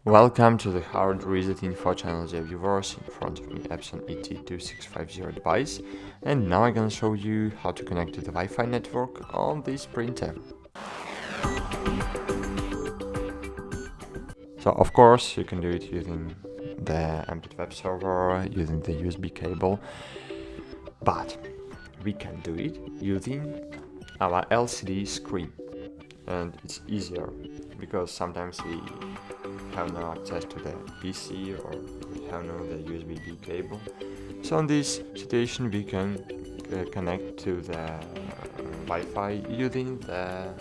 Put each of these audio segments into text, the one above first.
Welcome to the HardReset.Info channel, dear viewers. In front of me, Epson ET 2650 device, and now I'm gonna show you how to connect to the Wi-Fi network on this printer. So of course you can do it using the embedded web server, using the USB cable, but we can do it using our LCD screen, and it's easier because sometimes we have no access to the PC or we have no the USB-B cable. So in this situation we can connect to the Wi-Fi using the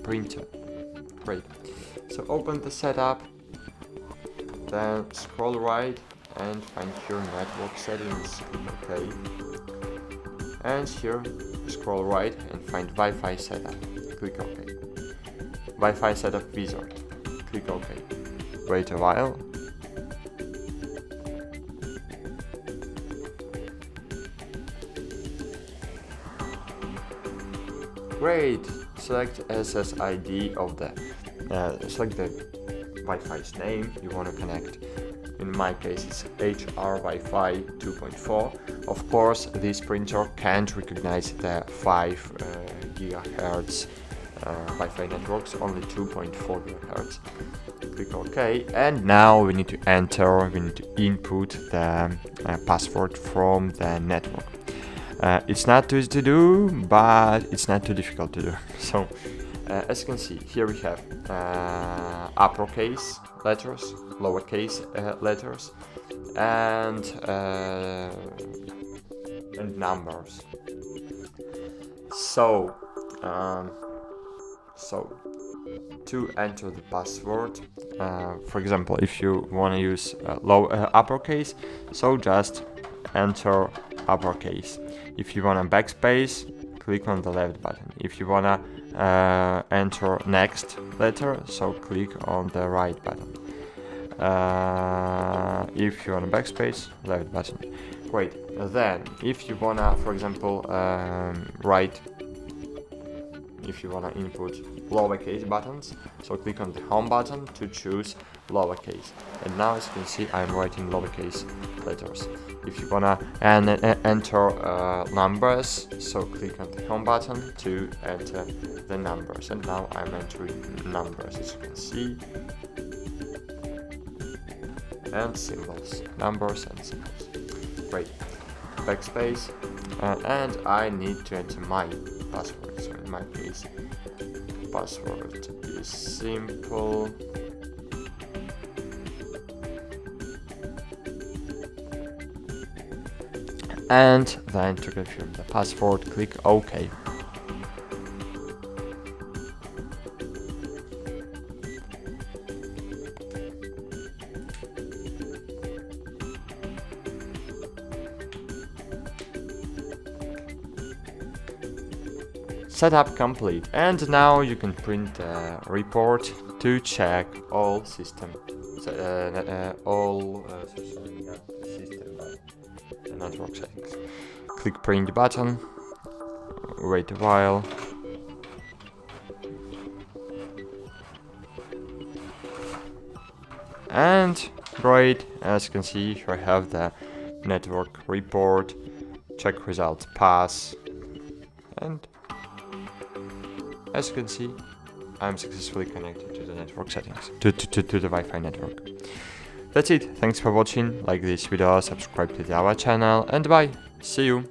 printer. Great. So open the setup, then scroll right and find here network settings, click OK. And here scroll right and find Wi-Fi setup, click OK. Wi-Fi setup wizard, click OK. Wait a while. Great! Select SSID of the select the Wi-Fi's name you want to connect. In my case it's HR Wi-Fi 2.4. Of course this printer can't recognize the 5 GHz Wi-Fi networks, only 2.4 GHz. Click OK, and now we need to input the password from the network. It's not too easy to do, but it's not too difficult to do. So as you can see, here we have uppercase letters, lowercase letters, and numbers. So to enter the password, for example, if you want to use uppercase, so just enter uppercase. If you want a backspace, click on the left button. If you want to enter next letter, so click on the right button. If you want a backspace, left button. Great. Then if you want to, for example, if you want to input lowercase buttons, so click on the home button to choose lowercase. And now as you can see, I'm writing lowercase letters. If you want to enter numbers, so click on the home button to enter the numbers. And now I'm entering numbers, as you can see, and symbols, numbers and symbols. Great. Backspace, and I need to enter my password. So in my case, password is simple. And then to confirm the password, click OK. Setup complete, and now you can print the report to check all system network settings. Click print button, wait a while, and great, as you can see here I have the network report, check results pass, and as you can see, I'm successfully connected to the network settings, to the Wi-Fi network. That's it, thanks for watching, like this video, subscribe to our channel, and bye, see you!